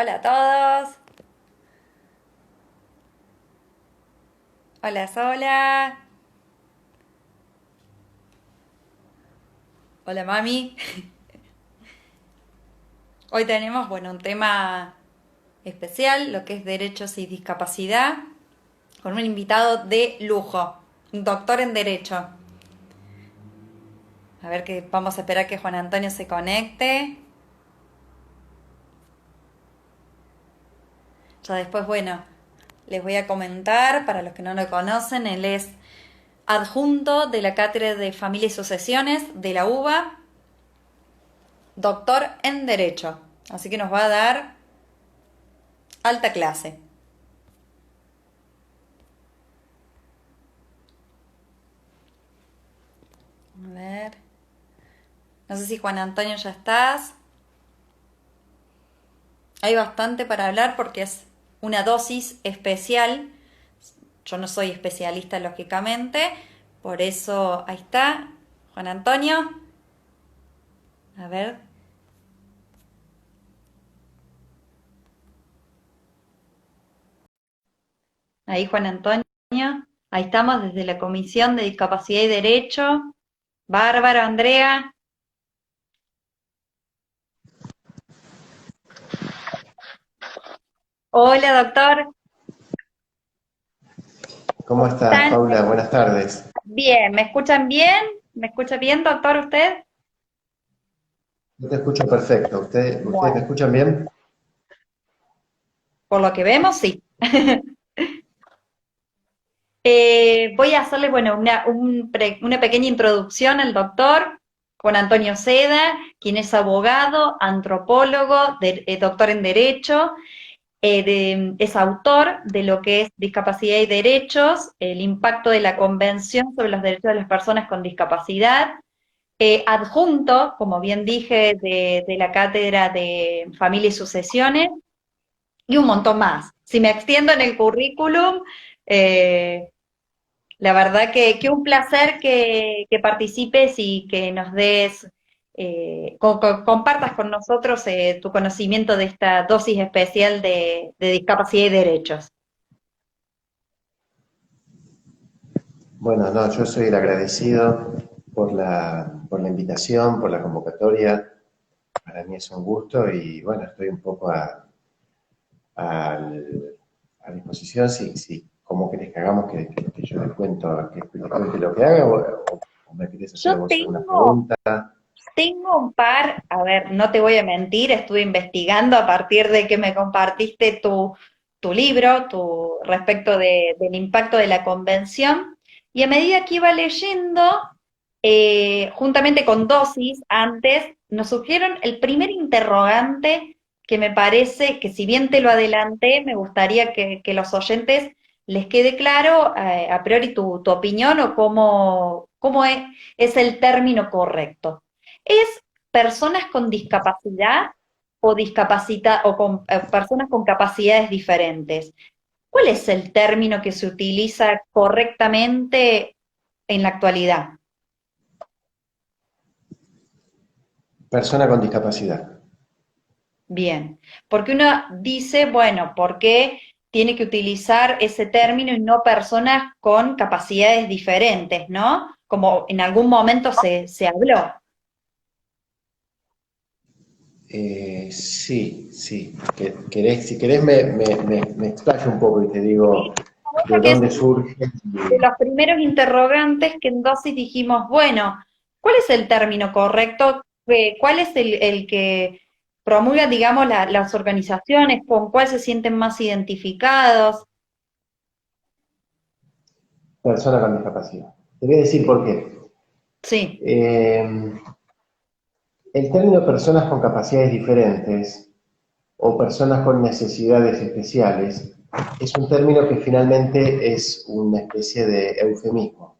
Hola a todos. Hola Sola. Hola mami. Hoy tenemos, bueno, un tema especial, lo que es derechos y discapacidad, con un invitado de lujo, un doctor en derecho. A ver que vamos a esperar que Juan Antonio se conecte. Ya después, bueno, les voy a comentar, para los que no lo conocen, él es adjunto de la Cátedra de Familia y Sucesiones de la UBA, doctor en Derecho. Así que nos va a dar alta clase. A ver. No sé si Juan Antonio ya estás. Hay bastante para hablar porque es una dosis especial. Yo no soy especialista, lógicamente. Por eso, ahí está. Juan Antonio. A ver. Ahí Juan Antonio. Ahí estamos desde la Comisión de Discapacidad y Derecho. Bárbara, Andrea. Hola, doctor. ¿Cómo ¿Cómo estás, están? Paula? Buenas tardes. Bien, ¿me escuchan bien? ¿Me escucha bien, doctor, usted? Yo te escucho perfecto. ¿Ustedes me Bueno, escuchan bien? por lo que vemos, sí. Voy a hacerle, bueno, una pequeña introducción al doctor Juan Antonio Seda, quien es abogado, antropólogo, doctor en Derecho, es autor de lo que es Discapacidad y Derechos, el impacto de la Convención sobre los Derechos de las Personas con Discapacidad, adjunto, como bien dije, de la Cátedra de Familia y Sucesiones, y un montón más. Si me extiendo en el currículum, eh, la verdad que un placer que participes y que nos des, compartas con nosotros tu conocimiento de esta dosis especial de discapacidad y derechos. Bueno, no, yo soy el agradecido por la invitación, por la convocatoria. Para mí es un gusto y bueno, estoy un poco al- a disposición si cómo querés que hagamos, que yo les cuento, que les cuente lo que haga o me querés hacer a Yo vos alguna tengo, pregunta. tengo un par, a ver, no te voy a mentir, estuve investigando a partir de que me compartiste tu libro, respecto del impacto de la convención, y a medida que iba leyendo, juntamente con dosis, antes, nos surgieron el primer interrogante que me parece que si bien te lo adelanté, me gustaría que los oyentes les quede claro a priori tu opinión o cómo es el término correcto. ¿Es personas con discapacidad o o con personas con capacidades diferentes? ¿Cuál es el término que se utiliza correctamente en la actualidad? Persona con discapacidad. Bien, porque uno dice, bueno, ¿por qué tiene que utilizar ese término y no personas con capacidades diferentes, ¿no? Como en algún momento se habló. Sí, sí. Si querés me explayo un poco y te Sí, digo como de que es dónde surge. de los primeros interrogantes que en dosis dijimos, bueno, ¿cuál es el término correcto? ¿Cuál es el que promulga, digamos, las organizaciones? ¿Con cuál se sienten más identificados? Persona con discapacidad. Te voy a decir por qué. Sí, Eh, el término personas con capacidades diferentes o personas con necesidades especiales es un término que finalmente es una especie de eufemismo.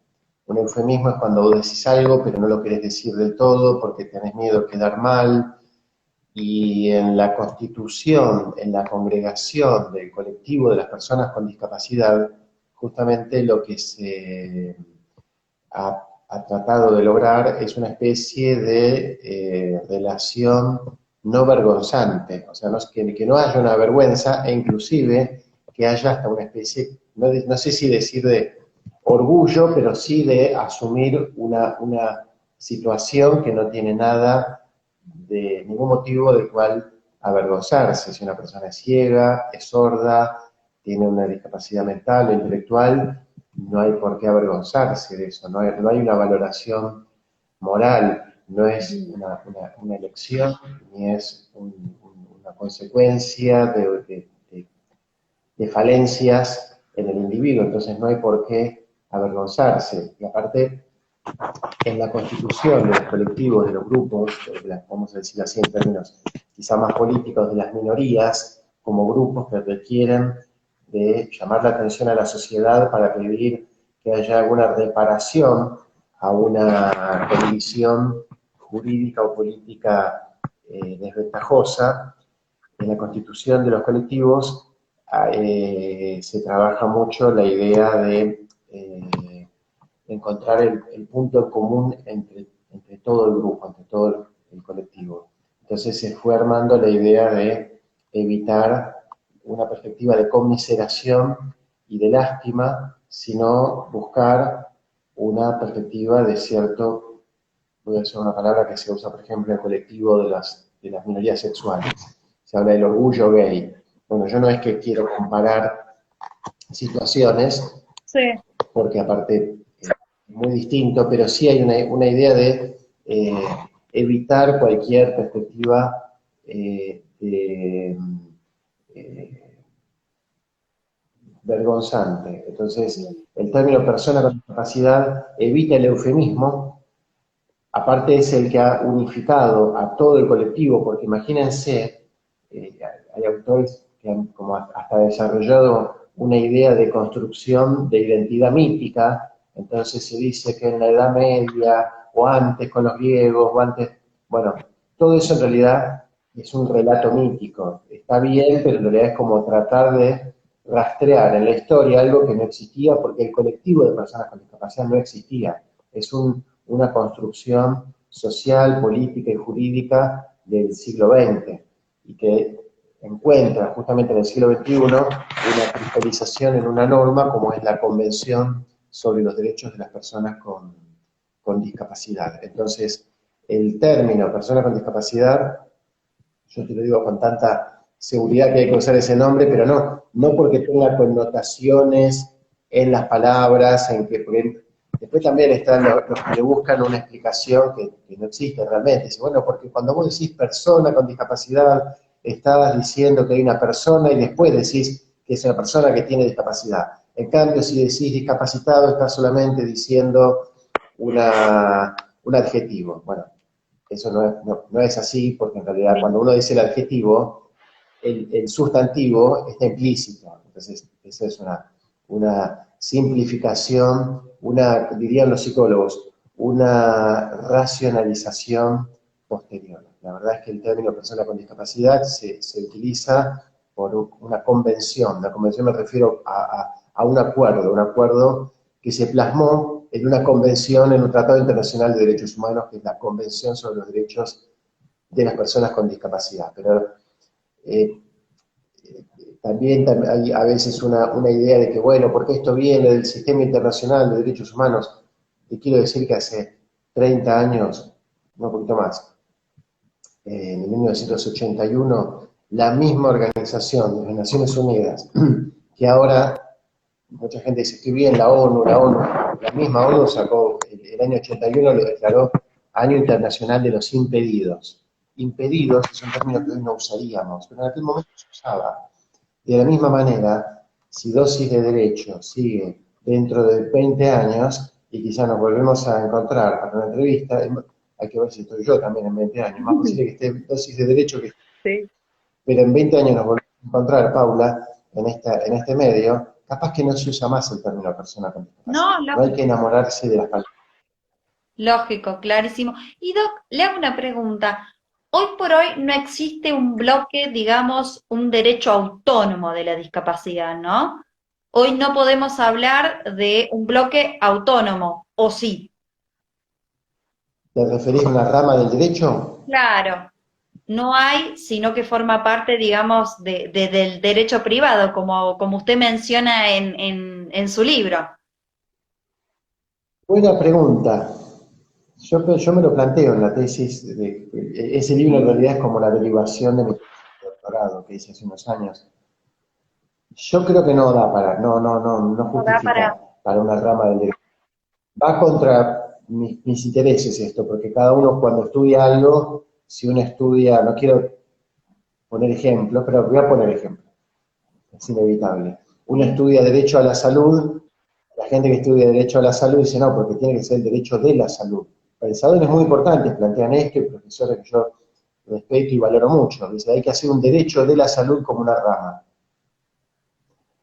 Un eufemismo es cuando vos decís algo pero no lo querés decir del todo porque tenés miedo de quedar mal y en la constitución, en la congregación del colectivo de las personas con discapacidad, justamente lo que se ha tratado de lograr es una especie de relación no vergonzante, o sea, que no haya una vergüenza e inclusive que haya hasta una especie, no sé si decir de orgullo, pero sí de asumir una situación que no tiene nada de ningún motivo del cual avergonzarse. Si una persona es ciega, es sorda, tiene una discapacidad mental o intelectual, no hay por qué avergonzarse de eso, no hay una valoración moral, no es una elección, ni es una consecuencia de falencias en el individuo, entonces no hay por qué avergonzarse. Y aparte, en la constitución de los colectivos, de los grupos, vamos a decir así en términos quizá más políticos, de las minorías, como grupos que requieren de llamar la atención a la sociedad para pedir que haya alguna reparación a una condición jurídica o política desventajosa. En la constitución de los colectivos se trabaja mucho la idea de encontrar el punto en común entre todo el grupo, entre todo el colectivo. Entonces se fue armando la idea de evitar una perspectiva de conmiseración y de lástima, sino buscar una perspectiva de cierto, voy a usar una palabra que se usa, por ejemplo, en el colectivo de las minorías sexuales. Se habla del orgullo gay. Bueno, yo no es que quiero comparar situaciones, Sí. porque aparte muy distinto, pero sí hay una idea de evitar cualquier perspectiva vergonzante. Entonces, el término persona con discapacidad evita el eufemismo, aparte es el que ha unificado a todo el colectivo, porque imagínense, hay autores que han como hasta desarrollado una idea de construcción de identidad mítica, entonces se dice que en la Edad Media, o antes con los griegos, o antes, bueno, todo eso en realidad es un relato mítico, está bien, pero en realidad es como tratar de rastrear en la historia algo que no existía, porque el colectivo de personas con discapacidad no existía, es una construcción social, política y jurídica del siglo XX, y que encuentra justamente en el siglo XXI una cristalización en una norma como es la Convención sobre los Derechos de las Personas con Discapacidad. Entonces, el término persona con discapacidad, yo te lo digo con tanta seguridad que hay que usar ese nombre, pero no porque tenga connotaciones en las palabras, porque después también están los que le buscan una explicación que no existe realmente. Dice, bueno, porque cuando vos decís persona con discapacidad, estás diciendo que hay una persona y después decís que es una persona que tiene discapacidad. En cambio, si decís discapacitado, estás solamente diciendo un adjetivo. Bueno, eso no es así, porque en realidad cuando uno dice el adjetivo, el sustantivo está implícito. Entonces, esa es una simplificación, dirían los psicólogos, una racionalización posterior. La verdad es que el término persona con discapacidad se utiliza por una convención me refiero a un acuerdo que se plasmó en una convención, en un Tratado Internacional de Derechos Humanos, que es la Convención sobre los Derechos de las Personas con Discapacidad. Pero eh, también hay a veces una idea de que, bueno, porque esto viene del Sistema Internacional de Derechos Humanos, y quiero decir que hace 30 años, no un poquito más, en 1981, la misma organización de las Naciones Unidas, que ahora mucha gente dice que bien la ONU, la misma ONU sacó, el año 81 lo declaró Año Internacional de los Impedidos. Impedidos es un término que hoy no usaríamos, pero en aquel momento se usaba. De la misma manera, si dosis de derecho sigue dentro de 20 años, y quizá nos volvemos a encontrar para una entrevista, hay que ver si estoy yo también en 20 años, más posible que esté dosis de derecho que... Sí. Pero en 20 años nos volvemos a encontrar, Paula, en este medio, capaz que no se usa más el término persona con discapacidad. No, No hay que enamorarse de las palabras. lógico, clarísimo. Y Doc, le hago una pregunta. Hoy por hoy no existe un bloque, digamos, un derecho autónomo de la discapacidad, ¿no? Hoy no podemos hablar de un bloque autónomo, ¿o sí? ¿Te referís a una rama del derecho? Claro, no hay, sino que forma parte, digamos, del derecho privado, como usted menciona en su libro. Buena pregunta. Yo me lo planteo en la tesis. Ese libro en realidad es como la derivación de mi doctorado que hice hace unos años. Yo creo que no da para, no No da para... justifica para una rama del derecho. Va contra mis intereses esto, porque cada uno cuando estudia algo, si uno estudia, no quiero poner ejemplos, pero voy a poner ejemplos, es inevitable. Uno Sí. estudia derecho a la salud, la gente que estudia derecho a la salud dice no, porque tiene que ser el derecho de la salud. Pensadores muy importantes plantean esto, y profesores que yo respeto y valoro mucho. Dice, hay que hacer un derecho de la salud como una rama.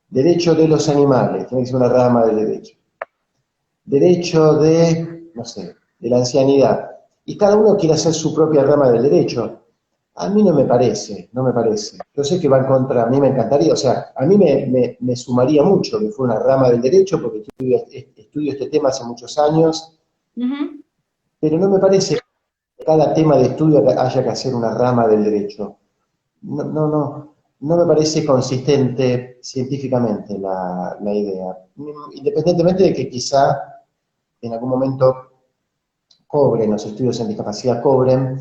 Derecho de los animales, tiene que ser una rama del derecho. Derecho de, no sé, de la ancianidad. Y cada uno quiere hacer su propia rama del derecho. A mí no me parece, no me parece. Yo sé que va en contra, a mí me encantaría, o sea, a mí me sumaría mucho que fuera una rama del derecho, porque estudio este tema hace muchos años, Ujú. pero no me parece que cada tema de estudio haya que hacer una rama del derecho. No me parece consistente científicamente la idea. Independientemente de que quizá en algún momento cobren, los estudios en discapacidad cobren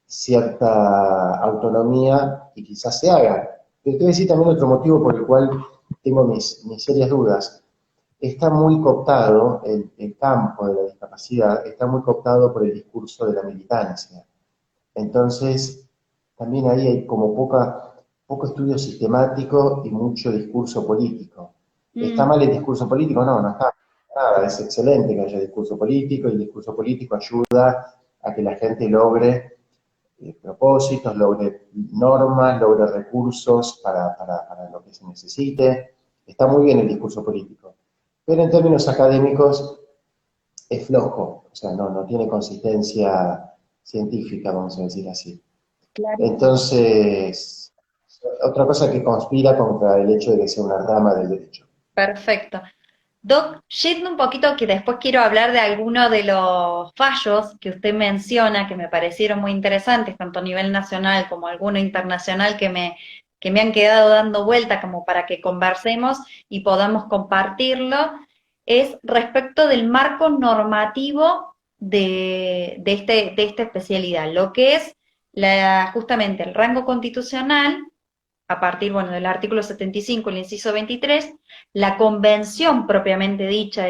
cierta autonomía y quizás se haga. Pero te voy a decir también otro motivo por el cual tengo mis serias dudas. Está muy cooptado, el campo de la discapacidad está muy cooptado por el discurso de la militancia. Entonces, también ahí hay como poco estudio sistemático y mucho discurso político. ¿Está Mm. mal el discurso político? No, no está nada. Es excelente que haya discurso político y el discurso político ayuda a que la gente logre propósitos, logre normas, logre recursos para lo que se necesite. Está muy bien el discurso político. Pero en términos académicos es flojo, o sea, no tiene consistencia científica, vamos a decir así. Clarísimo. Entonces, otra cosa que conspira contra el hecho de que sea una rama del derecho. Perfecto. Doc, yendo un poquito, que después quiero hablar de algunos de los fallos que usted menciona, que me parecieron muy interesantes, tanto a nivel nacional como alguno internacional, que me han quedado dando vuelta como para que conversemos y podamos compartirlo, es respecto del marco normativo de esta especialidad, lo que es justamente el rango constitucional a partir, bueno, del artículo 75, el inciso 23, la convención propiamente dicha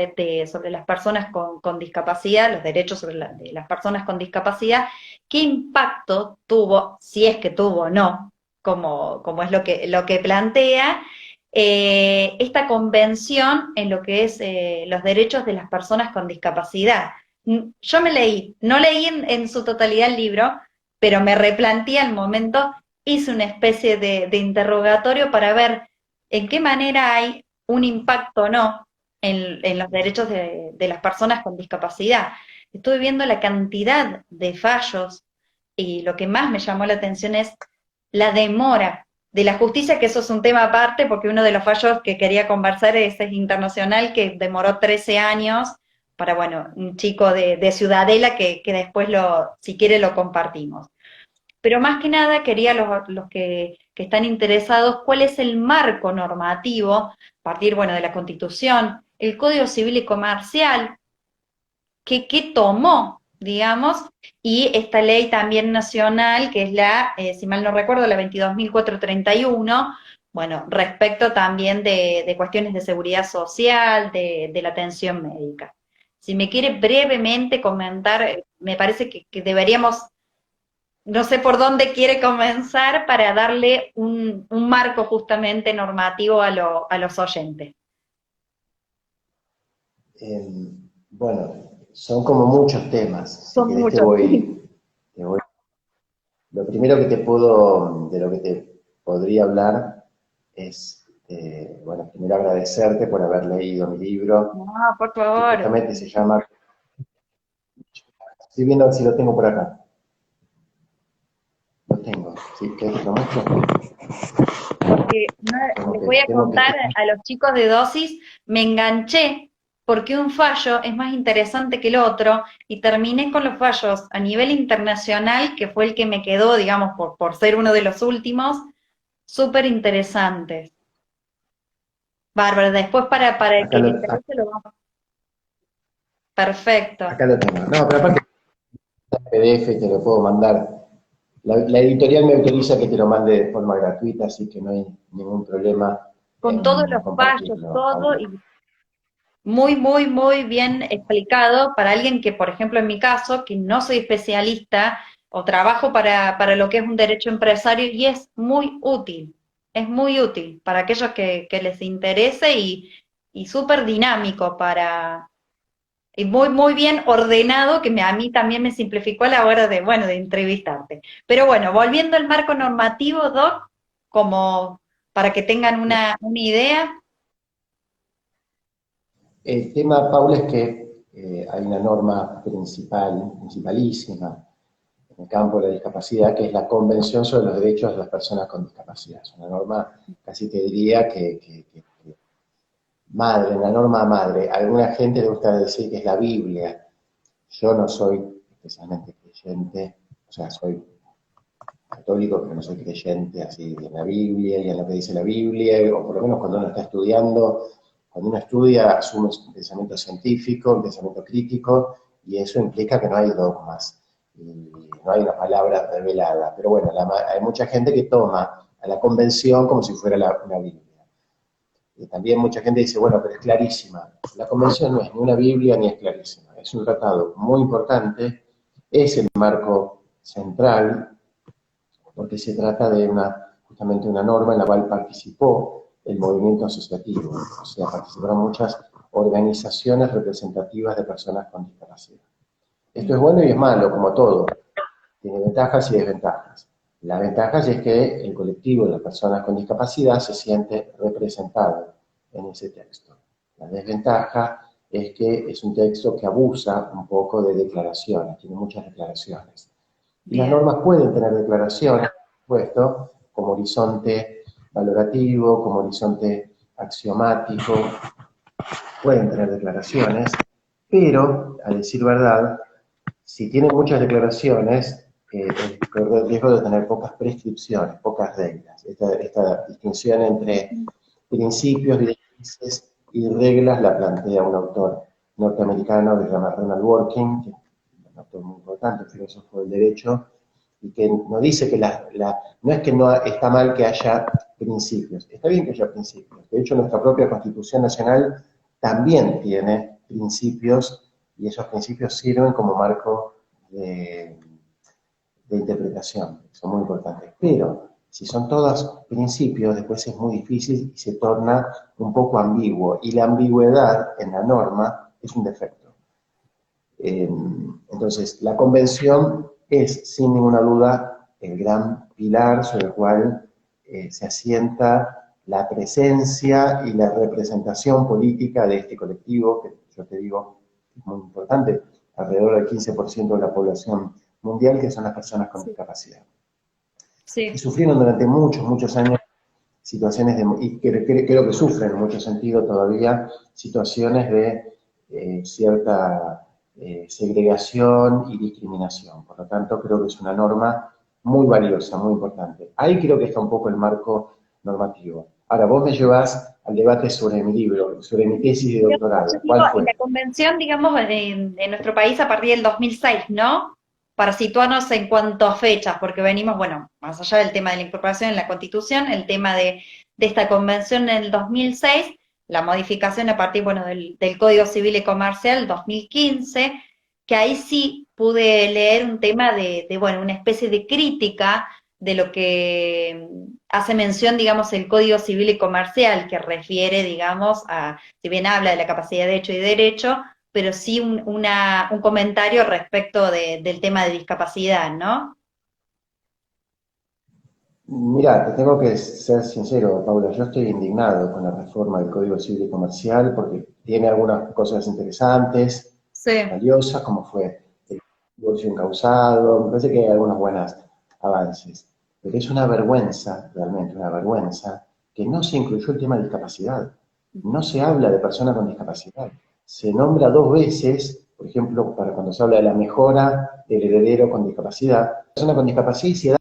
sobre las personas con discapacidad, los derechos de las personas con discapacidad, qué impacto tuvo, si es que tuvo o no, como es lo que plantea, esta convención en lo que es los derechos de las personas con discapacidad. Yo no leí en su totalidad el libro, pero me replanteé al momento, hice una especie de interrogatorio para ver en qué manera hay un impacto o no en los derechos de las personas con discapacidad. Estuve viendo la cantidad de fallos y lo que más me llamó la atención es la demora de la justicia, que eso es un tema aparte, porque uno de los fallos que quería conversar es internacional, que demoró 13 años para, bueno, un chico de Ciudadela que después, si quiere, lo compartimos. Pero más que nada quería los que están interesados cuál es el marco normativo, a partir, bueno, de la Constitución, el Código Civil y Comercial, que tomó, digamos, y esta ley también nacional, que es si mal no recuerdo, la 22.431, bueno, respecto también de cuestiones de seguridad social, de la atención médica. Si me quiere brevemente comentar, me parece que deberíamos, no sé por dónde quiere comenzar para darle un marco justamente normativo a los oyentes. Bueno, son como muchos temas. Si Son querés muchos. te voy. Lo primero que te puedo, de lo que te podría hablar es, bueno, primero agradecerte por haber leído mi libro, No, por que favor, justamente se llama, estoy viendo si lo tengo por acá. Lo tengo, ¿sí? ¿Querés que lo muestro? porque no, Tengo les que, voy a tengo que, contar a los chicos de dosis, me enganché porque un fallo es más interesante que el otro, y terminé con los fallos a nivel internacional, que fue el que me quedó, digamos, por ser uno de los últimos, súper interesantes. Bárbara, después para el Acá que le lo, interese lo vamos. Perfecto. acá lo tengo. No, pero aparte PDF te lo puedo mandar. La editorial me autoriza que te lo mande de forma gratuita, así que no hay ningún problema Con todos en los fallos, compartirlo, todo, Paula. y muy, muy, muy bien explicado para alguien que, por ejemplo, en mi caso, que no soy especialista o trabajo para lo que es un derecho empresario, y es muy útil para aquellos que les interese, y súper dinámico y muy, muy bien ordenado, que a mí también me simplificó a la hora de, bueno, de entrevistarte. Pero bueno, volviendo al marco normativo, Doc, como para que tengan una idea. El tema, Paula, es que hay una norma principalísima en el campo de la discapacidad, que es la Convención sobre los Derechos de las Personas con Discapacidad. Es una norma, casi te diría que madre, una norma madre. A alguna gente le gusta decir que es la Biblia. Yo no soy especialmente creyente, o sea, soy católico, pero no soy creyente así en la Biblia y en lo que dice la Biblia, o por lo menos cuando uno está estudiando, cuando uno estudia asume un pensamiento científico, un pensamiento crítico, y eso implica que no hay dogmas, y no hay una palabra revelada. Pero bueno, hay mucha gente que toma a la convención como si fuera una Biblia. Y también mucha gente dice, bueno, pero es clarísima. La convención no es ni una Biblia ni es clarísima. Es un tratado muy importante, es el marco central, porque se trata de justamente una norma en la cual participó el movimiento asociativo, o sea, participaron muchas organizaciones representativas de personas con discapacidad. Esto es bueno y es malo, como todo, tiene ventajas y desventajas. Las ventajas es que el colectivo de las personas con discapacidad se siente representado en ese texto. La desventaja es que es un texto que abusa un poco de declaraciones, tiene muchas declaraciones. Y las Bien, normas pueden tener declaraciones, por supuesto, como horizonte valorativo, como horizonte axiomático, pueden tener declaraciones, pero, a decir verdad, si tienen muchas declaraciones, corre el riesgo de tener pocas prescripciones, pocas reglas. Esta distinción entre principios, directrices y reglas la plantea un autor norteamericano que se llama Ronald Dworkin, que es un autor muy importante, filósofo del derecho, y que nos dice que no es que no está mal que haya principios, está bien que haya principios. De hecho, nuestra propia Constitución Nacional también tiene principios, y esos principios sirven como marco de interpretación, son muy importantes. Pero si son todos principios, después es muy difícil y se torna un poco ambiguo, y la ambigüedad en la norma es un defecto. Entonces, la convención es, sin ninguna duda, el gran pilar sobre el cual se asienta la presencia y la representación política de este colectivo, que yo te digo es muy importante, alrededor del 15% de la población mundial, que son las personas con sí, discapacidad. Y sí, sufrieron durante muchos, muchos años situaciones y creo que sufren en mucho sentido todavía situaciones de cierta segregación y discriminación. Por lo tanto, creo que es una norma muy valiosa, muy importante. Ahí creo que está un poco el marco normativo. Ahora, vos me llevas al debate sobre mi libro, sobre mi tesis de yo doctorado. digo, ¿Cuál en fue? la convención, digamos, en nuestro país a partir del 2006, ¿no? Para situarnos en cuanto a fechas, porque venimos, bueno, más allá del tema de la incorporación en la Constitución, el tema de esta convención en el 2006, la modificación a partir, bueno, del Código Civil y Comercial 2015, que ahí sí pude leer un tema bueno, una especie de crítica de lo que hace mención, digamos, el Código Civil y Comercial, que refiere, digamos, si bien habla de la capacidad de hecho y derecho, pero sí un comentario respecto del tema de discapacidad, ¿no? Mira, te tengo que ser sincero, Paula, yo estoy indignado con la reforma del Código Civil y Comercial porque tiene algunas cosas interesantes, Sí, valiosas, como fue el divorcio encausado, me parece que hay algunos buenos avances, pero es una vergüenza, realmente una vergüenza, que no se incluyó el tema de discapacidad. No se habla de personas con discapacidad. se nombra dos veces, por ejemplo, para cuando se habla de la mejora del heredero con discapacidad, la persona con discapacidad y se da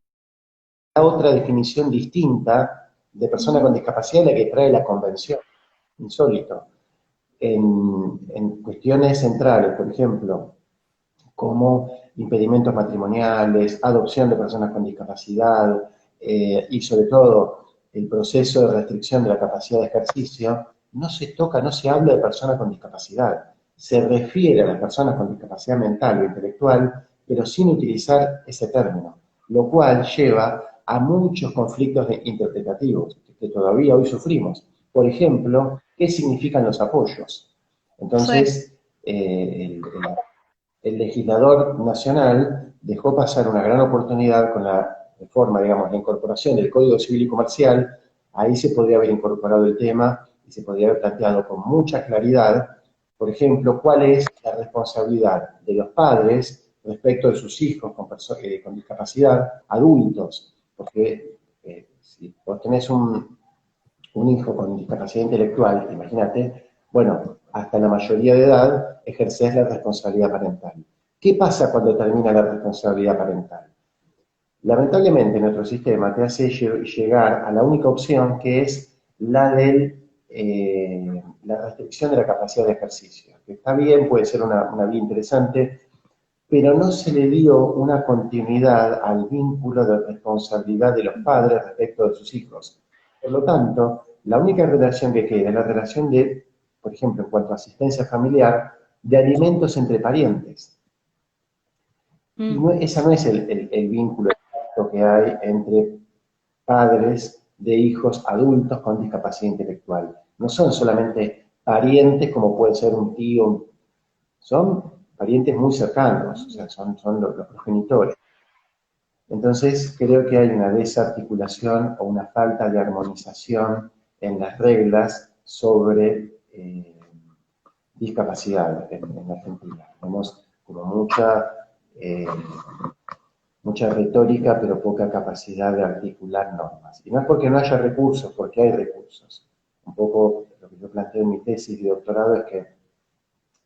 otra definición distinta de persona con discapacidad, la que trae la convención. Insólito. En cuestiones centrales, por ejemplo, como impedimentos matrimoniales, adopción de personas con discapacidad y sobre todo el proceso de restricción de la capacidad de ejercicio, no se toca, no se habla de personas con discapacidad. Se refiere a las personas con discapacidad mental o intelectual, pero sin utilizar ese término, lo cual lleva a muchos conflictos interpretativos que todavía hoy sufrimos. Por ejemplo, ¿qué significan los apoyos? Sí. Entonces, el legislador nacional dejó pasar una gran oportunidad con la reforma, digamos, la incorporación del Código Civil y Comercial. Ahí se podría haber incorporado el tema y se podría haber planteado con mucha claridad, por ejemplo, cuál es la responsabilidad de los padres respecto de sus hijos con discapacidad, adultos, porque si vos tenés un hijo con discapacidad intelectual, imagínate, bueno, hasta la mayoría de edad ejerces la responsabilidad parental. ¿Qué pasa cuando termina la responsabilidad parental? Lamentablemente nuestro sistema te hace llegar a la única opción que es la de la restricción de la capacidad de ejercicio. Que está bien, puede ser una vía interesante, pero no se le dio una continuidad al vínculo de responsabilidad de los padres respecto de sus hijos. Por lo tanto, la única relación que queda es la relación de, por ejemplo, en cuanto a asistencia familiar, de alimentos entre parientes. Y Mm. no, ese no es el vínculo exacto que hay entre padres de hijos adultos con discapacidad intelectual. No son solamente parientes como puede ser un tío, son parientes muy cercanos, o sea, son los progenitores. Entonces, creo que hay una desarticulación o una falta de armonización en las reglas sobre discapacidad en Argentina. Tenemos como eh, mucha retórica, pero poca capacidad de articular normas. Y no es porque no haya recursos, porque hay recursos. Un poco lo que yo planteo en mi tesis de doctorado es que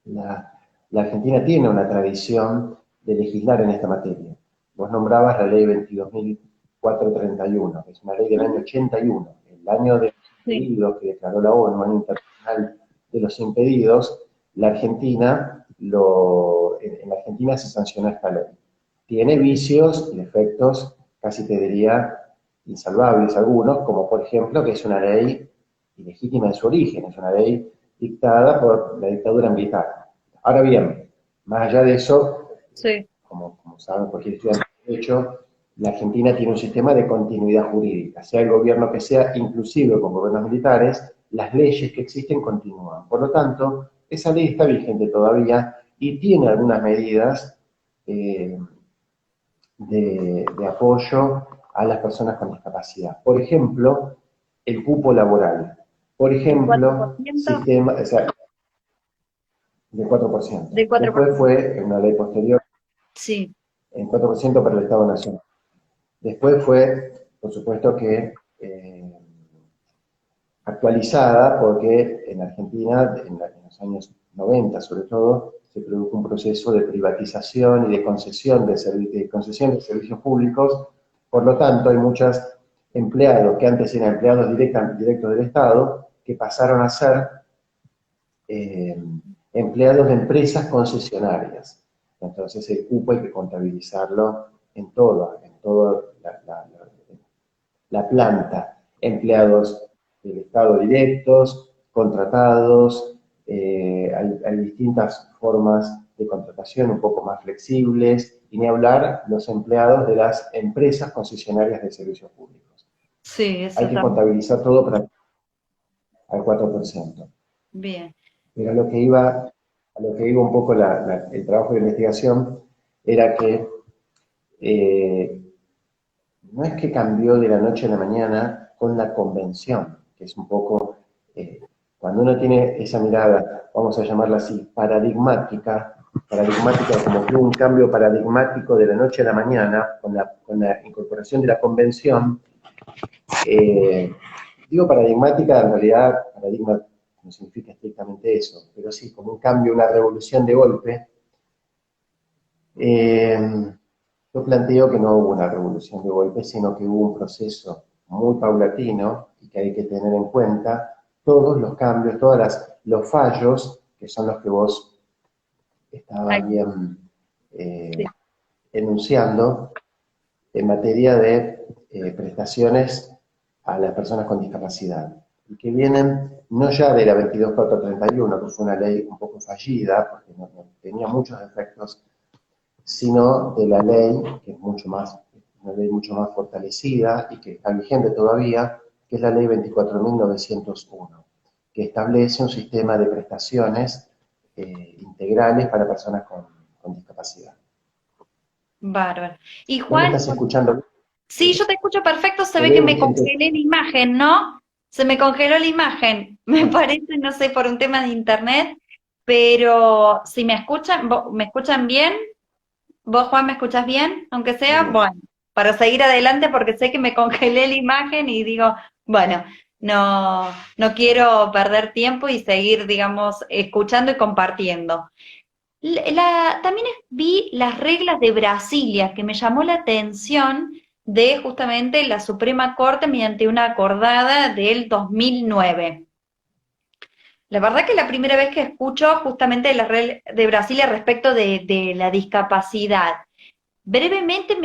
la Argentina tiene una tradición de legislar en esta materia. Vos nombrabas la ley 22.431, que es una ley del año Ujú. 81, el año de los Sí. impedidos que declaró la ONU, año internacional de los impedidos. La Argentina, en la Argentina se sancionó esta ley. Tiene vicios y defectos, casi te diría, insalvables algunos, como por ejemplo que es una ley ilegítima en su origen, es una ley dictada por la dictadura militar. Ahora bien, más allá de eso, Sí. como saben cualquier estudiante de derecho, la Argentina tiene un sistema de continuidad jurídica, sea el gobierno que sea, inclusive con gobiernos militares, las leyes que existen continúan. Por lo tanto, esa ley está vigente todavía y tiene algunas medidas eh, de apoyo a las personas con discapacidad. Por ejemplo, el cupo laboral. Por ¿El cuatro por ejemplo, ciento sistema, o sea, del 4%. ¿Del 4%? Después fue, en una ley posterior, Sí. el 4% para el Estado Nacional. Después fue, por supuesto que actualizada porque en Argentina, en los años 90 sobre todo, se produjo un proceso de privatización y de concesión de servicios públicos. Por lo tanto, hay muchos empleados que antes eran empleados directos del Estado que pasaron a ser eh, empleados de empresas concesionarias. Entonces el cupo hay que contabilizarlo en toda la planta. Empleados del Estado directos, contratados, hay distintas formas de contratación un poco más flexibles, y ni hablar los empleados de las empresas concesionarias de servicios públicos. Sí, Hay eso que también. contabilizar todo para al 4%. Bien. Pero a lo que iba un poco el trabajo de investigación era que eh, no es que cambió de la noche a la mañana con la convención, que es un poco, eh, cuando uno tiene esa mirada, vamos a llamarla así, paradigmática como que hubo un cambio paradigmático de la noche a la mañana con la incorporación de la convención. eh, Digo paradigmática, en realidad paradigma no significa estrictamente eso, pero sí como un cambio, una revolución de golpe. Yo planteo que no hubo una revolución de golpe, sino que hubo un proceso muy paulatino y que hay que tener en cuenta todos los cambios, los fallos, que son los que vos Ay, estabas bien sí. enunciando, en materia de prestaciones a las personas con discapacidad, y que vienen no ya de la 22.431, que fue una ley un poco fallida, porque no tenía muchos defectos, sino de la ley, que es una ley mucho más fortalecida y que está vigente todavía, que es la ley 24.901, que establece un sistema de prestaciones integrales para personas con discapacidad. Bárbaro. Y ¿Vos me Juan, estás escuchando? sí, yo te escucho perfecto, se Te ve que veo me bien. congelé la imagen, ¿no? Se me congeló la imagen, me Bueno, parece, no sé, por un tema de internet, pero si me escuchan, ¿me escuchan bien? ¿Vos, Juan, me escuchás bien? Aunque muy sea, bien. bueno, para seguir adelante porque sé que me congelé la imagen y digo, bueno, no quiero perder tiempo y seguir, digamos, escuchando y compartiendo. También vi las reglas de Brasilia, que me llamó la atención de justamente la Suprema Corte mediante una acordada del 2009. La verdad que es la primera vez que escucho justamente las reglas de Brasilia respecto de la discapacidad. Brevemente,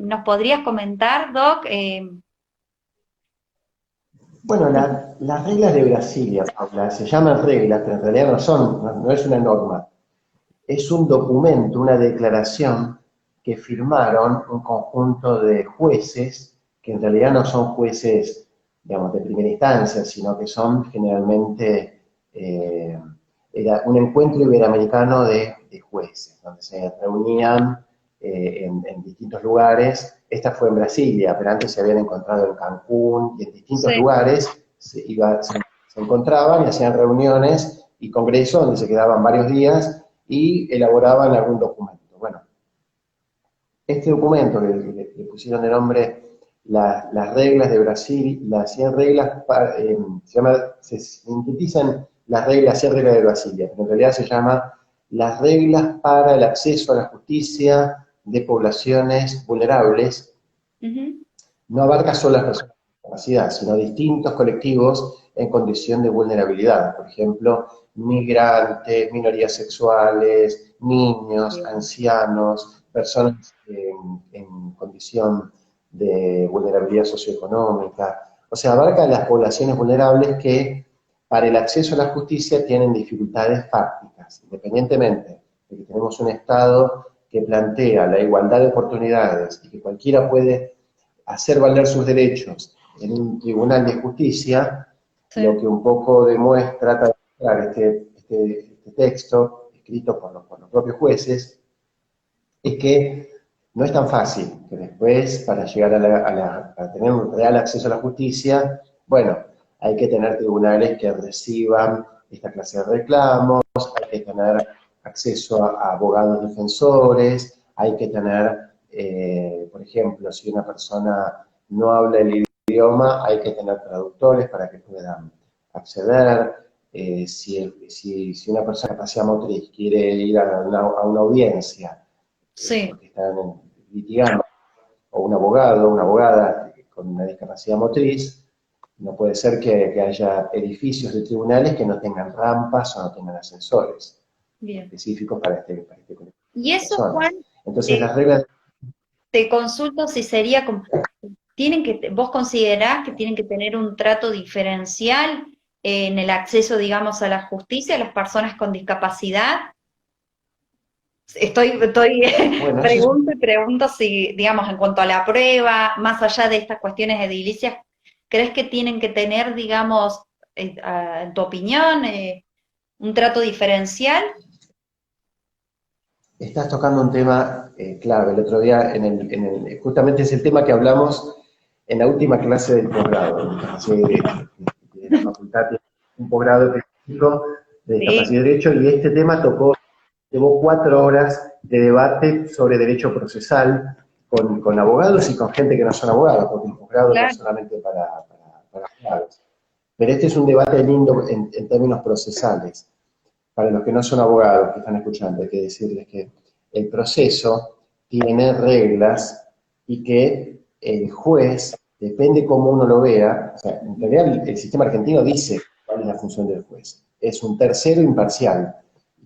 ¿nos podrías comentar, Doc? Bueno, Sí, las reglas de Brasilia, Paula, se llaman reglas, pero en realidad no es una norma. Es un documento, una declaración que firmaron un conjunto de jueces, que en realidad no son jueces, digamos, de primera instancia, sino que son generalmente era un encuentro iberoamericano de jueces, donde se reunían en distintos lugares. Esta fue en Brasilia, pero antes se habían encontrado en Cancún y en distintos sí, lugares se encontraban y hacían reuniones y congresos donde se quedaban varios días y elaboraban algún documento. Bueno, este documento que le pusieron de nombre las reglas de Brasil, las 100 reglas, se sintetizan las reglas, 100 reglas de Brasilia, pero en realidad se llama las reglas para el acceso a la justicia de poblaciones vulnerables. ujú, No abarca solo a las personas con discapacidad, sino distintos colectivos en condición de vulnerabilidad. Por ejemplo, migrantes, minorías sexuales, niños, bien, ancianos, personas en condición de vulnerabilidad socioeconómica. O sea, abarca a las poblaciones vulnerables que para el acceso a la justicia tienen dificultades fácticas, independientemente de que tenemos un Estado que plantea la igualdad de oportunidades y que cualquiera puede hacer valer sus derechos en un tribunal de justicia. Lo sí, que un poco trata de mostrar este texto, escrito por los propios jueces, es que no es tan fácil, que después para llegar a tener un real acceso a la justicia, bueno, hay que tener tribunales que reciban esta clase de reclamos, hay que tener acceso a abogados defensores, hay que tener, por ejemplo, si una persona no habla el idioma, hay que tener traductores para que puedan acceder. Si una persona con capacidad motriz quiere ir a una audiencia, sí, porque están litigando, o un abogado o una abogada con una discapacidad motriz, no puede ser que haya edificios de tribunales que no tengan rampas o no tengan ascensores bien. específicos para este colectivo Y de eso, personas. Juan, Entonces eh, las reglas, te consulto si sería como, vos considerás que tienen que tener un trato diferencial en el acceso, digamos, a la justicia a las personas con discapacidad. Estoy bueno, eso es, pregunto y pregunto si, digamos, en cuanto a la prueba, más allá de estas cuestiones edilicias, ¿crees que tienen que tener, digamos, en tu opinión, un trato diferencial? estás tocando un tema clave. El otro día, justamente es el tema que hablamos en la última clase del posgrado, de la facultad, tiene un posgrado específico de Sí, discapacidad y derecho, y este tema llevó 4 horas de debate sobre derecho procesal con abogados y con gente que no son abogados, porque el posgrado no es claro, solamente para abogados. Pero este es un debate lindo en términos procesales. Para los que no son abogados que están escuchando, hay que decirles que el proceso tiene reglas y que el juez, depende cómo uno lo vea, o sea, en realidad el sistema argentino dice cuál es la función del juez. Es un tercero imparcial,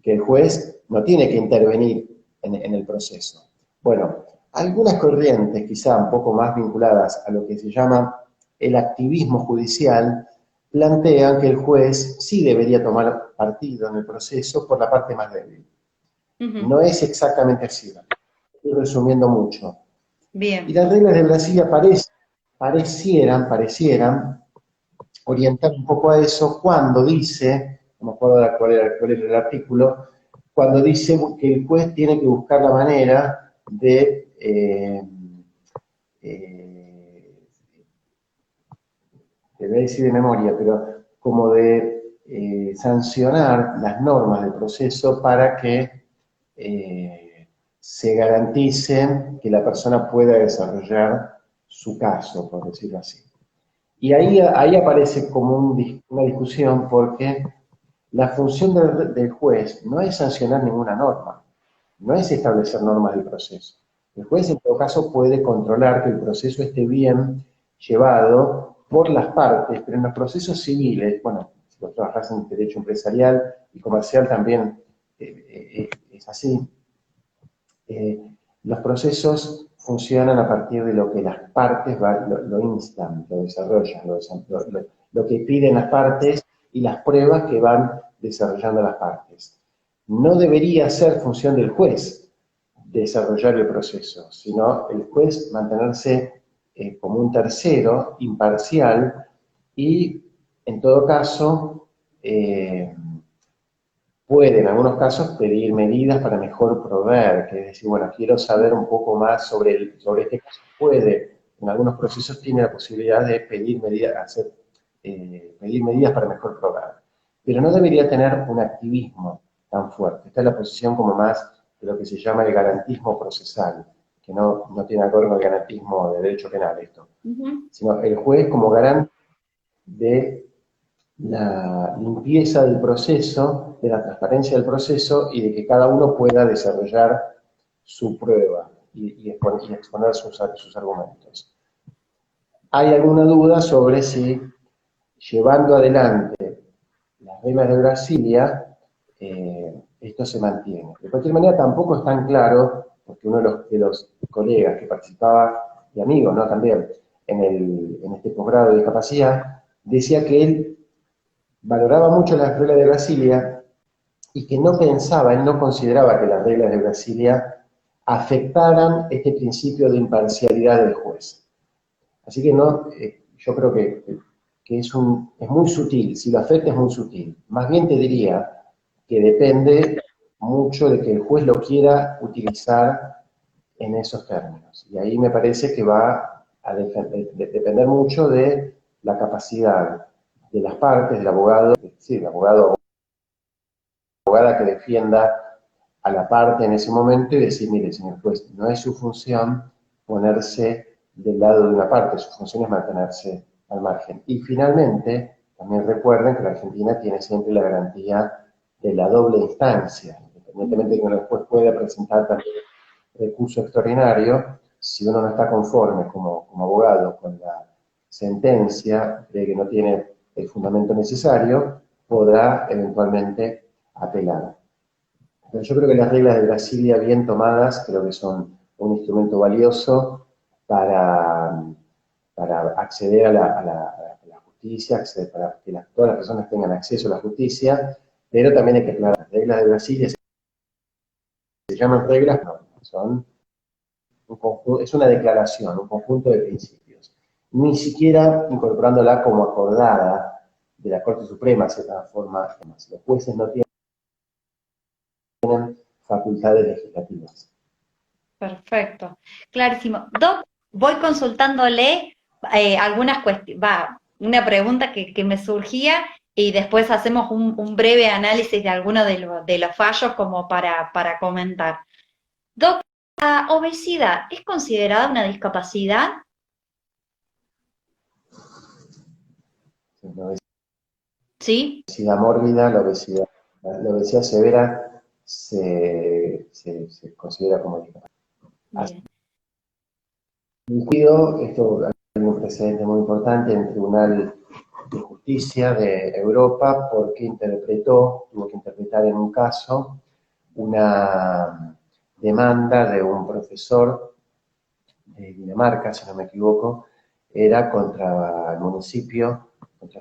que el juez no tiene que intervenir en el proceso. Bueno, algunas corrientes, quizá un poco más vinculadas a lo que se llama el activismo judicial, plantean que el juez sí debería tomar partido en el proceso por la parte más débil. No es exactamente así, estoy resumiendo mucho. Y Bien. las reglas de Brasilia parecieran orientar un poco a eso cuando dice, no me acuerdo cuál era el artículo, cuando dice que el juez tiene que buscar la manera de te voy a decir de memoria, pero como de sancionar las normas del proceso para que se garantice que la persona pueda desarrollar su caso, por decirlo así. Y ahí aparece como una discusión porque la función del juez no es sancionar ninguna norma, no es establecer normas del proceso. El juez en todo caso puede controlar que el proceso esté bien llevado por las partes, pero en los procesos civiles, bueno, si vos trabajás en derecho empresarial y comercial también es así, eh, los procesos funcionan a partir de lo que las partes lo instan, lo desarrollan, lo que piden las partes y las pruebas que van desarrollando las partes. No debería ser función del juez desarrollar el proceso, sino el juez mantenerse como un tercero, imparcial, y en todo caso puede en algunos casos pedir medidas para mejor proveer, que es decir, bueno, quiero saber un poco más sobre este caso. Puede, en algunos procesos tiene la posibilidad de pedir medidas, pedir medidas para mejor proveer. Pero no debería tener un activismo tan fuerte. Esta es la posición como más de lo que se llama el garantismo procesal, que no tiene que ver con el garantismo de derecho penal esto, sino el juez como garante de la limpieza del proceso, de la transparencia del proceso y de que cada uno pueda desarrollar su prueba y exponer sus argumentos. Hay alguna duda sobre si llevando adelante las reglas de Brasilia, esto se mantiene. De cualquier manera, tampoco es tan claro, porque uno de los colegas que participaba, y amigos, ¿no? También, en este posgrado de discapacidad, decía que él valoraba mucho las reglas de Brasilia y que no pensaba, él no consideraba que las reglas de Brasilia afectaran este principio de imparcialidad del juez. Así que no, yo creo que es muy sutil, si lo afecta es muy sutil. Más bien te diría que depende mucho de que el juez lo quiera utilizar en esos términos. Y ahí me parece que va a depender mucho de la capacidad de las partes, del abogado, sí, el abogado o abogada que defienda a la parte en ese momento y decir, mire, señor juez, no es su función ponerse del lado de una parte, su función es mantenerse al margen. Y finalmente, también recuerden que la Argentina tiene siempre la garantía de la doble instancia, independientemente de que el juez pueda presentar también recurso extraordinario, si uno no está conforme como abogado con la sentencia, cree que no tiene el fundamento necesario, podrá eventualmente apelar. Pero yo creo que las reglas de Brasilia bien tomadas, creo que son un instrumento valioso para, para acceder a la justicia, para que todas las personas tengan acceso a la justicia, pero también hay que aclarar, las reglas de Brasilia se llaman reglas, no, son es una declaración, un conjunto de principios. Ni siquiera incorporándola como acordada de la Corte Suprema se transforma en más. Los jueces no tienen facultades legislativas. Perfecto, clarísimo. Doc, voy consultándole algunas cuestiones, una pregunta que me surgía y después hacemos un breve análisis de algunos de los fallos como para comentar. Doc, ¿la obesidad es considerada una discapacidad? ¿No? ¿Sí? obesidad mórbida, la obesidad severa se considera como discapacidad. Bien. Esto hay un precedente muy importante en el Tribunal de Justicia de Europa porque tuvo que interpretar en un caso una demanda de un profesor de Dinamarca, si no me equivoco, era contra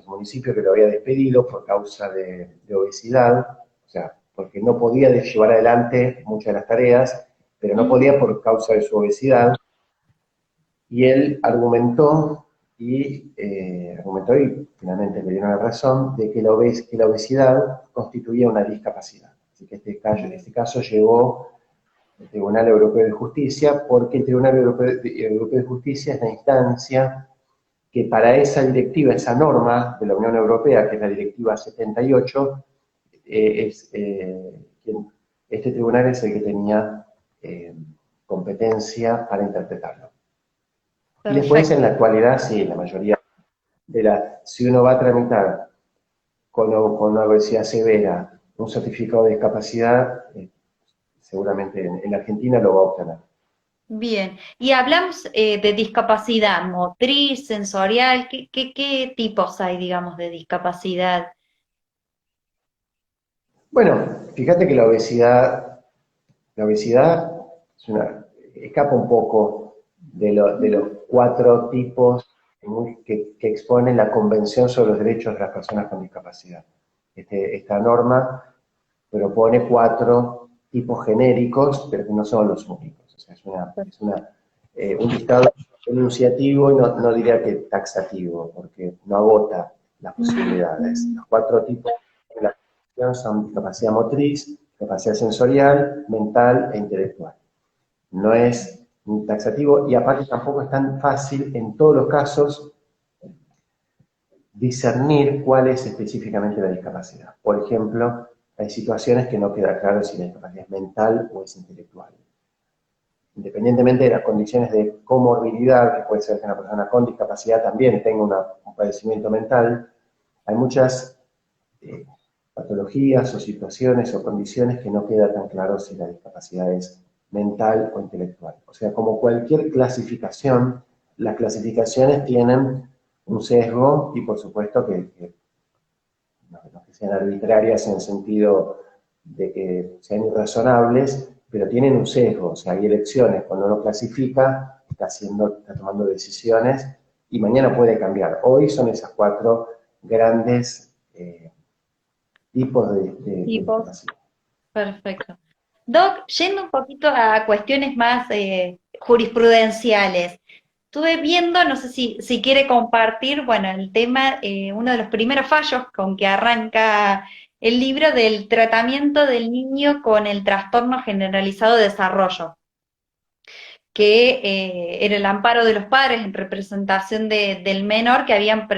su municipio que lo había despedido por causa de obesidad, o sea, porque no podía llevar adelante muchas de las tareas, pero no Mm, podía por causa de su obesidad, y él argumentó y finalmente le dieron la razón de que la obesidad constituía una discapacidad. Así que bien. este caso llegó al Tribunal Europeo de Justicia porque el Tribunal Europeo de Justicia es la instancia que para esa directiva, esa norma de la Unión Europea, que es la Directiva 78, este tribunal es el que tenía eh, competencia para interpretarlo. Y después, en la Perfecto. actualidad, sí, la mayoría si uno va a tramitar con una obesidad severa un certificado de discapacidad, seguramente en la Argentina lo va a obtener. Bien. Y hablamos de discapacidad motriz, sensorial. ¿Qué tipos hay, digamos, de discapacidad? Bueno, fíjate que la obesidad escapa un poco de los Ujú. cuatro tipos que expone la Convención sobre los Derechos de las Personas con Discapacidad. Esta norma propone cuatro tipos genéricos, pero que no son los únicos. O sea, un listado enunciativo y no diría que taxativo, porque no agota las posibilidades. Los cuatro tipos de la discapacidad son discapacidad motriz, discapacidad sensorial, mental e intelectual. No es taxativo y aparte tampoco es tan fácil en todos los casos discernir cuál es específicamente la discapacidad. Por ejemplo, hay situaciones que no queda claro si la discapacidad es mental o es intelectual. Independientemente de las condiciones de comorbilidad, que puede ser que una persona con discapacidad también tenga un padecimiento mental, hay muchas eh, patologías o situaciones o condiciones que no queda tan claro si la discapacidad es mental o intelectual. O sea, como cualquier clasificación, las clasificaciones tienen un sesgo y por supuesto que no que sean arbitrarias en el sentido de que sean irrazonables, pero tienen un sesgo, o sea, hay elecciones, cuando uno clasifica, está tomando decisiones y mañana puede cambiar. Hoy son esas cuatro grandes tipos de Tipos. discapacidad. Perfecto. Doc, yendo un poquito a cuestiones más jurisprudenciales, estuve viendo, no sé si quiere compartir, bueno, el tema, uno de los primeros fallos con que arranca el libro del tratamiento del niño con el trastorno generalizado de desarrollo, que era el amparo de los padres en representación del menor que habían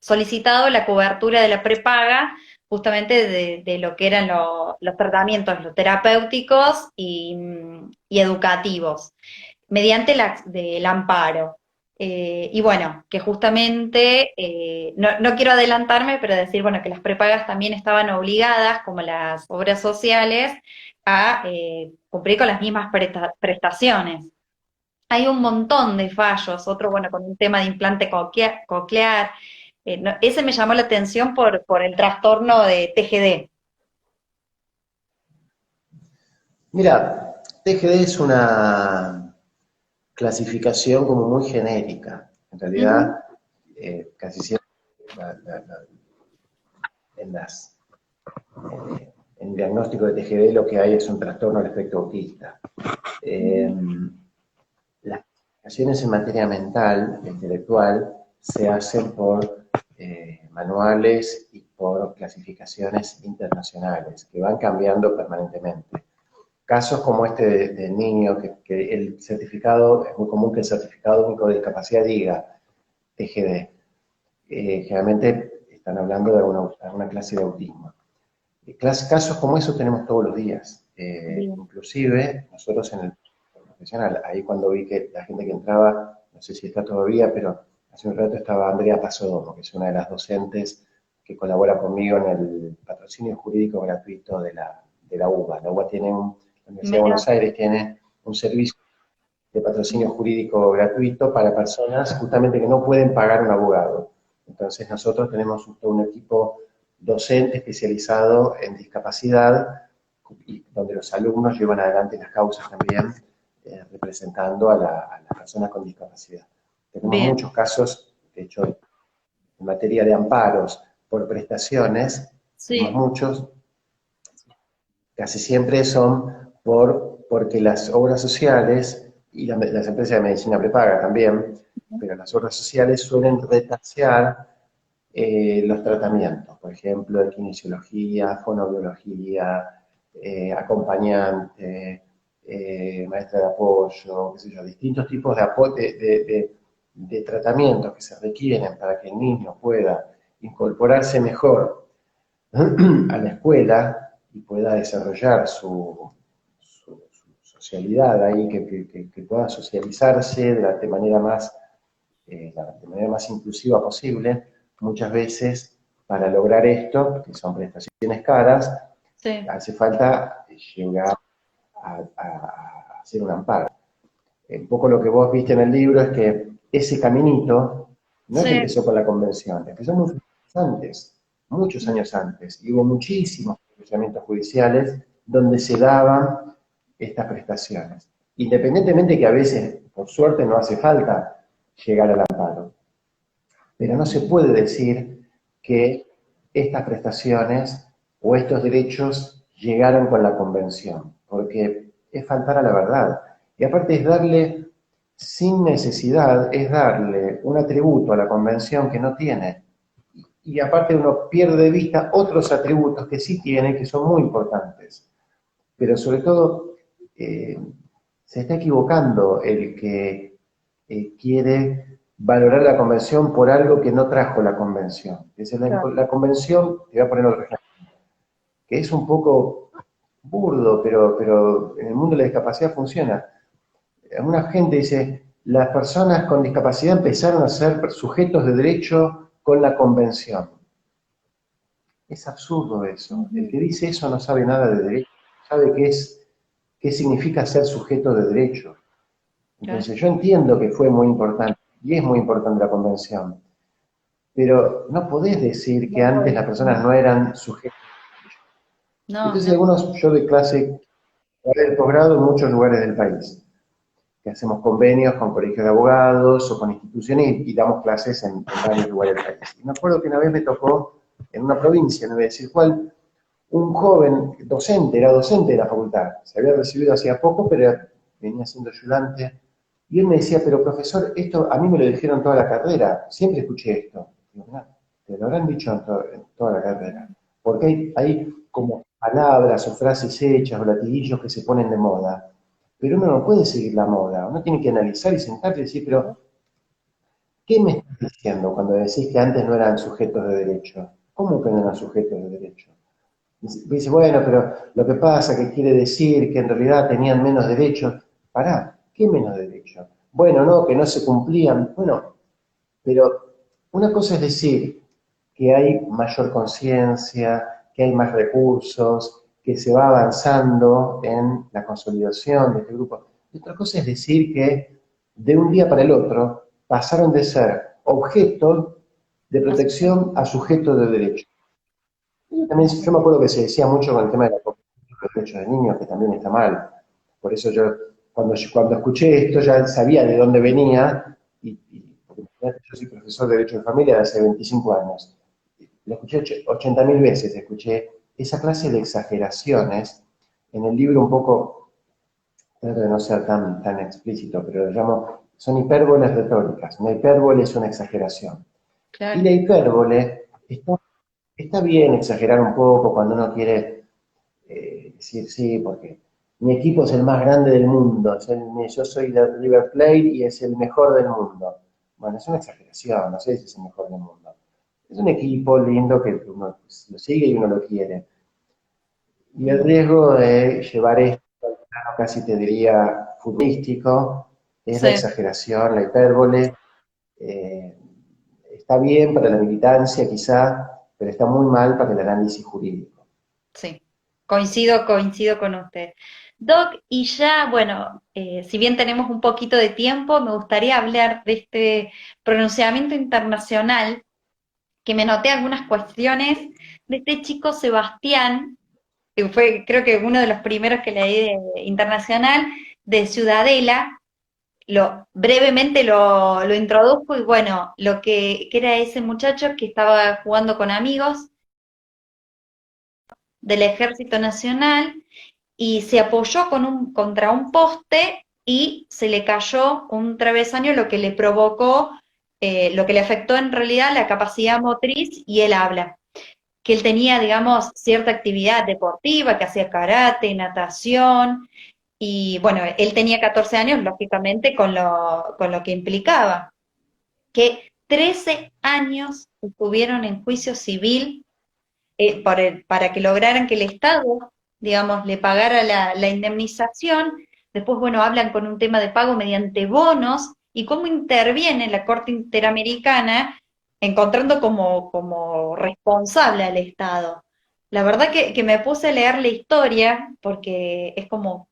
solicitado la cobertura de la prepaga justamente de lo que eran los tratamientos, los terapéuticos y educativos, mediante el amparo. Y bueno, que justamente, no quiero adelantarme, pero decir, bueno, que las prepagas también estaban obligadas, como las obras sociales, a cumplir con las mismas prestaciones. Hay un montón de fallos, otro, bueno, con un tema de implante coclear. Ese me llamó la atención por el trastorno de TGD. Mira, TGD es una clasificación como muy genérica. En Ujú. realidad, casi siempre la- la- la- en las en el diagnóstico de TGD lo que hay es un trastorno del espectro autista. Eh, Ujú. las clasificaciones en materia mental e intelectual se hacen por manuales y por clasificaciones internacionales que van cambiando permanentemente. Casos como este del niño, que el certificado, es muy común que el certificado único de discapacidad diga TGD. Generalmente están hablando de alguna clase de autismo. Casos como esos tenemos todos los días. Bien. Inclusive nosotros en el profesional, ahí cuando vi que la gente que entraba, no sé si está todavía, pero hace un rato estaba Andrea Pasodomo, que es una de las docentes que colabora conmigo en el patrocinio jurídico gratuito de la UBA. La UBA tiene la Universidad de Mira, Buenos Aires tiene un servicio de patrocinio jurídico gratuito para personas justamente que no pueden pagar un abogado. Entonces nosotros tenemos todo un equipo docente especializado en discapacidad y donde los alumnos llevan adelante las causas también representando a las personas con discapacidad. Tenemos bien, muchos casos, de hecho, en materia de amparos por prestaciones, tenemos sí, muchos, casi siempre son porque las obras sociales y las empresas de medicina prepaga también, pero las obras sociales suelen retasear los tratamientos, por ejemplo, de kinesiología, fonoaudiología, acompañante, maestra de apoyo, qué sé yo, distintos tipos de tratamientos que se requieren para que el niño pueda incorporarse mejor a la escuela y pueda desarrollar su socialidad ahí, que pueda socializarse de manera más inclusiva posible. Muchas veces, para lograr esto, que son prestaciones caras, sí, hace falta llegar a hacer un amparo. Un poco lo que vos viste en el libro es que ese caminito no es que sí, empezó con la convención, empezó muchos años antes, y hubo muchísimos pronunciamientos judiciales donde se daban estas prestaciones. Independientemente que a veces, por suerte, no hace falta llegar al amparo, pero no se puede decir que estas prestaciones o estos derechos llegaron con la convención, porque es faltar a la verdad. Y aparte es darle, sin necesidad, es darle un atributo a la convención que no tiene. Y aparte uno pierde de vista otros atributos que sí tiene, que son muy importantes. Pero sobre todo, eh, se está equivocando el que quiere valorar la convención por algo que no trajo la convención. Es decir, claro, la convención, te voy a poner otro ejemplo, que es un poco burdo, pero en el mundo de la discapacidad funciona. Una gente dice, las personas con discapacidad empezaron a ser sujetos de derecho con la convención. Es absurdo eso. El ujú, que dice eso no sabe nada de derecho, no sabe qué significa ser sujeto de derecho. claro, Entonces yo entiendo que fue muy importante, y es muy importante la convención, pero no podés decir que no antes puede, las personas no eran sujetos. no, Entonces no, yo doy clase de posgrado en muchos lugares del país, que hacemos convenios con colegios de abogados o con instituciones y damos clases en varios lugares del país. Y me acuerdo que una vez me tocó en una provincia, no voy a decir cuál, un joven docente, era docente de la facultad, se había recibido hacía poco, pero venía siendo ayudante, y él me decía, pero profesor, esto a mí me lo dijeron toda la carrera, siempre escuché esto. Digo, no, te lo habrán dicho en toda la carrera, porque hay como palabras o frases hechas o latiguillos que se ponen de moda, pero uno no puede seguir la moda, uno tiene que analizar y sentarse y decir, pero ¿qué me estás diciendo cuando decís que antes no eran sujetos de derecho? ¿Cómo que no eran sujetos de derecho? Dice, bueno, pero lo que pasa que quiere decir que en realidad tenían menos derechos. Pará, ¿qué menos derechos? Bueno, no, que no se cumplían. Bueno, pero una cosa es decir que hay mayor conciencia, que hay más recursos, que se va avanzando en la consolidación de este grupo. Y otra cosa es decir que de un día para el otro pasaron de ser objeto de así es, protección a sujeto de derecho. Y también, yo me acuerdo que se decía mucho con el tema de los derechos de niños, que también está mal. Por eso cuando escuché esto, ya sabía de dónde venía, porque yo soy profesor de Derecho de Familia de hace 25 años. Lo escuché 80.000 veces, escuché esa clase de exageraciones. En el libro un poco, trato de no ser tan explícito, pero lo llamo, son hipérboles retóricas. Una hipérbole es una exageración. Y claro, la hipérbole está bien exagerar un poco cuando uno quiere decir sí, porque mi equipo es el más grande del mundo, yo soy de River Plate y es el mejor del mundo. Bueno, es una exageración, no sé si es el mejor del mundo. Es un equipo lindo que uno lo sigue y uno lo quiere. Y el ujú, riesgo de llevar esto al plano casi te diría futbolístico es la sí, exageración, la hipérbole. eh, Está bien para la militancia quizá, pero está muy mal para el análisis jurídico. Sí, coincido con usted. Doc, y ya, bueno, si bien tenemos un poquito de tiempo, me gustaría hablar de este pronunciamiento internacional, que me noté algunas cuestiones de este chico Sebastián, que fue creo que uno de los primeros que leí internacional, de Ciudadela. Brevemente lo introduzco y bueno, que era ese muchacho que estaba jugando con amigos del Ejército Nacional y se apoyó contra un poste y se le cayó un travesaño, lo que le provocó, lo que le afectó en realidad la capacidad motriz y el habla. Que él tenía, digamos, cierta actividad deportiva, que hacía karate, natación, y bueno, él tenía 14 años, lógicamente, con lo que implicaba. Que 13 años estuvieron en juicio civil para que lograran que el Estado, digamos, le pagara la indemnización. Después, bueno, hablan con un tema de pago mediante bonos y cómo interviene la Corte Interamericana encontrando como responsable al Estado. La verdad que me puse a leer la historia porque es como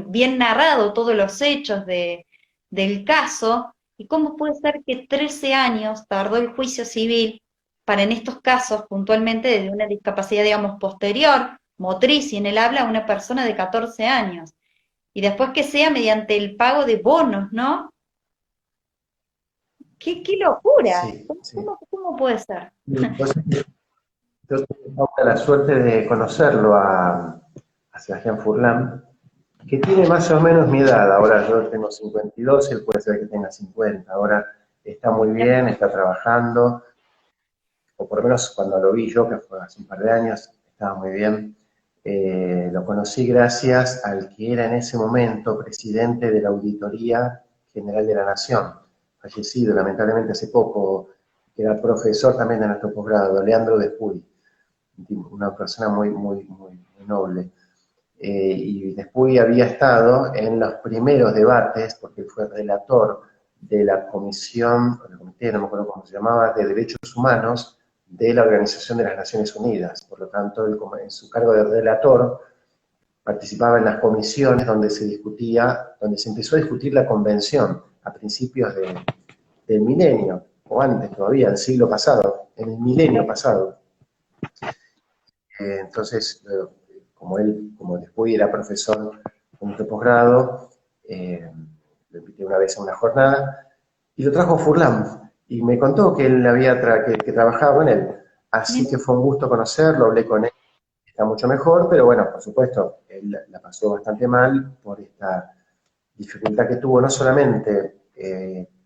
bien narrado todos los hechos del caso y cómo puede ser que 13 años tardó el juicio civil para en estos casos, puntualmente, de una discapacidad, digamos, posterior, motriz y en el habla, a una persona de 14 años. Y después que sea mediante el pago de bonos, ¿no? ¡Qué locura! Sí, sí. Cómo puede ser? Pues, yo tengo la suerte de conocerlo a Sebastián Furlan, que tiene más o menos mi edad. Ahora yo tengo 52, él puede ser que tenga 50. Ahora está muy bien, está trabajando, o por lo menos cuando lo vi yo, que fue hace un par de años, estaba muy bien. Lo conocí gracias al que era en ese momento presidente de la Auditoría General de la Nación, fallecido lamentablemente hace poco, que era profesor también de nuestro posgrado, Leandro Despuy, una persona muy noble. Y Despuy había estado en los primeros debates, porque fue relator de la comisión, o el comité, no me acuerdo cómo se llamaba, de derechos humanos de la Organización de las Naciones Unidas. Por lo tanto, él, en su cargo de relator, participaba en las comisiones donde se discutía, donde se empezó a discutir la convención a principios del milenio, o antes todavía, el siglo pasado, en el milenio pasado. Entonces, como él, como después era profesor en nuestro posgrado, lo invité una vez a una jornada, y lo trajo Furlan, y me contó que él que trabajaba con él. Así que fue un gusto conocerlo, hablé con él, está mucho mejor, pero bueno, por supuesto, él la pasó bastante mal por esta dificultad que tuvo, no solamente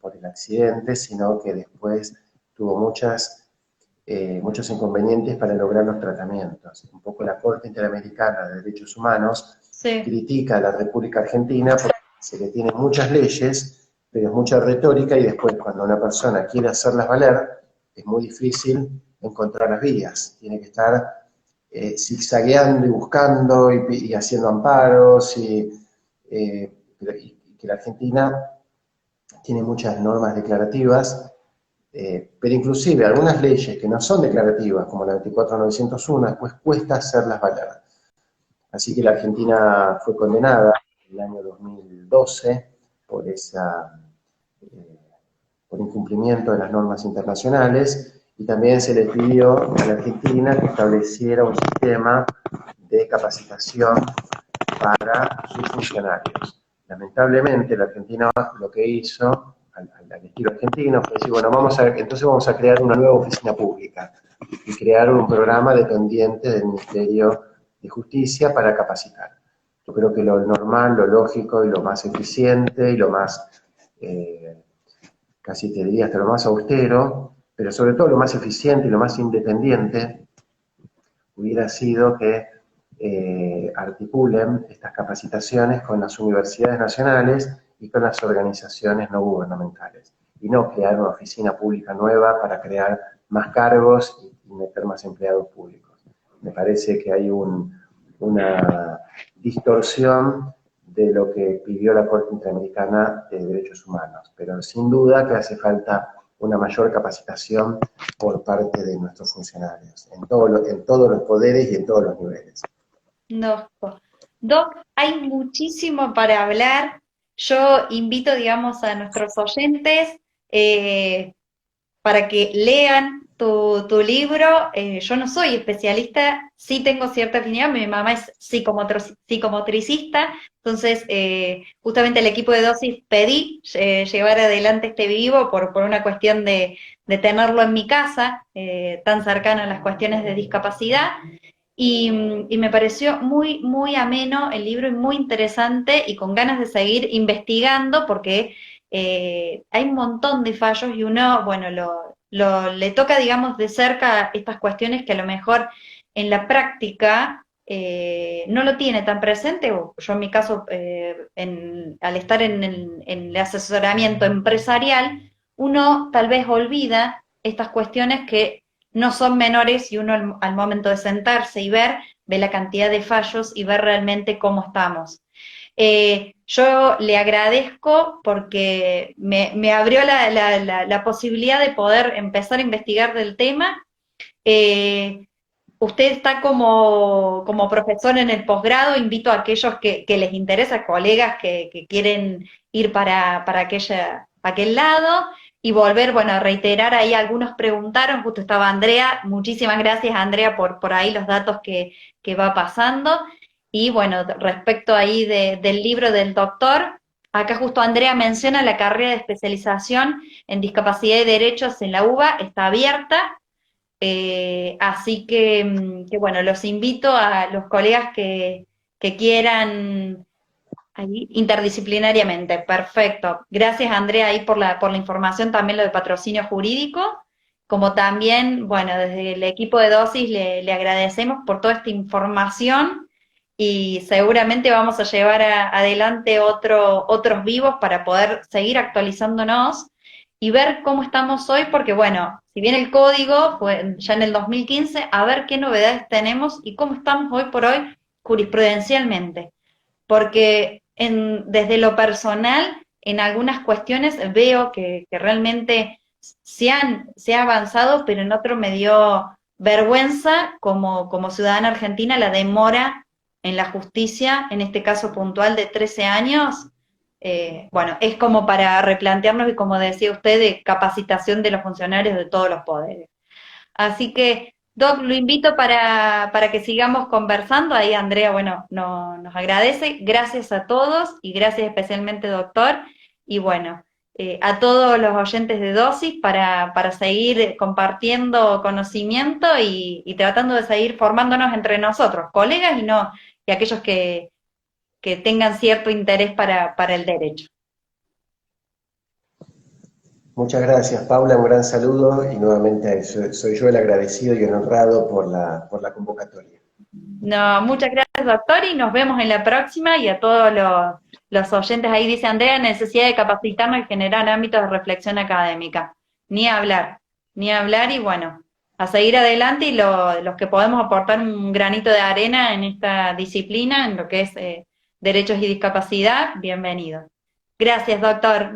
por el accidente, sino que después tuvo muchos inconvenientes para lograr los tratamientos. Un poco la Corte Interamericana de Derechos Humanos Sí, critica a la República Argentina porque dice que tiene muchas leyes, pero es mucha retórica y después cuando una persona quiere hacerlas valer, es muy difícil encontrar las vías. Tiene que estar zigzagueando y buscando y haciendo amparos y que la Argentina tiene muchas normas declarativas, pero inclusive algunas leyes que no son declarativas, como la 24901, después cuesta hacerlas valer. Así que la Argentina fue condenada en el año 2012 por eh, por incumplimiento de las normas internacionales, y también se le pidió a la Argentina que estableciera un sistema de capacitación para sus funcionarios. Lamentablemente la Argentina lo que hizo, al estilo argentino, fue decir, bueno, entonces vamos a crear una nueva oficina pública y crear un programa dependiente del Ministerio de Justicia para capacitar. Yo creo que lo normal, lo lógico y lo más eficiente y lo más, casi te diría hasta lo más austero, pero sobre todo lo más eficiente y lo más independiente, hubiera sido que articulen estas capacitaciones con las universidades nacionales y con las organizaciones no gubernamentales, y no crear una oficina pública nueva para crear más cargos y meter más empleados públicos. Me parece que hay una distorsión de lo que pidió la Corte Interamericana de Derechos Humanos, pero sin duda que hace falta una mayor capacitación por parte de nuestros funcionarios, en todos los poderes y en todos los niveles. No, Doc, hay muchísimo para hablar. Yo invito, digamos, a nuestros oyentes eh, para que lean tu libro. Yo no soy especialista, sí tengo cierta afinidad, mi mamá es psicomotricista, entonces justamente el equipo de Dosis pedí llevar adelante este vivo por una cuestión de tenerlo en mi casa, tan cercano a las cuestiones de discapacidad. Y me pareció muy, muy ameno el libro y muy interesante y con ganas de seguir investigando porque hay un montón de fallos y uno, bueno, le toca, digamos, de cerca estas cuestiones que a lo mejor en la práctica no lo tiene tan presente, o yo en mi caso, al estar en el asesoramiento empresarial, uno tal vez olvida estas cuestiones que no son menores y uno al momento de sentarse y ver, ve la cantidad de fallos y ver realmente cómo estamos. Yo le agradezco porque me abrió la posibilidad de poder empezar a investigar del tema. Eh, Usted está como profesor en el posgrado, invito a aquellos que les interesa, colegas que quieren ir para aquel lado y volver, bueno, a reiterar ahí, algunos preguntaron, justo estaba Andrea, muchísimas gracias Andrea por ahí los datos que va pasando. Y bueno, respecto ahí del libro del doctor, acá justo Andrea menciona la carrera de especialización en discapacidad y derechos en la UBA, está abierta. Así que bueno, los invito a los colegas que quieran ahí, interdisciplinariamente. Perfecto. Gracias, Andrea, ahí por la información, también lo de patrocinio jurídico. Como también, bueno, desde el equipo de Dosis le agradecemos por toda esta información y seguramente vamos a llevar adelante otros vivos para poder seguir actualizándonos y ver cómo estamos hoy, porque bueno, si bien el código fue ya en el 2015, a ver qué novedades tenemos y cómo estamos hoy por hoy jurisprudencialmente. Porque desde lo personal, en algunas cuestiones veo que realmente se ha avanzado, pero en otro me dio vergüenza como ciudadana argentina la demora en la justicia, en este caso puntual de 13 años. Bueno, es como para replantearnos y como decía usted, de capacitación de los funcionarios de todos los poderes. Así que, Doc, lo invito para que sigamos conversando. Ahí Andrea, bueno, nos agradece. Gracias a todos y gracias especialmente, doctor. Y bueno, a todos los oyentes de Dosis para seguir compartiendo conocimiento y tratando de seguir formándonos entre nosotros, colegas y no y aquellos que tengan cierto interés para el derecho. Muchas gracias, Paula, un gran saludo y nuevamente soy yo el agradecido y el honrado por la convocatoria. No, muchas gracias, doctor, y nos vemos en la próxima. Y a todos los oyentes, ahí dice Andrea, necesidad de capacitarnos y generar ámbitos de reflexión académica. Ni hablar, y bueno, a seguir adelante y los que podemos aportar un granito de arena en esta disciplina, en lo que es derechos y discapacidad, bienvenidos. Gracias, doctor.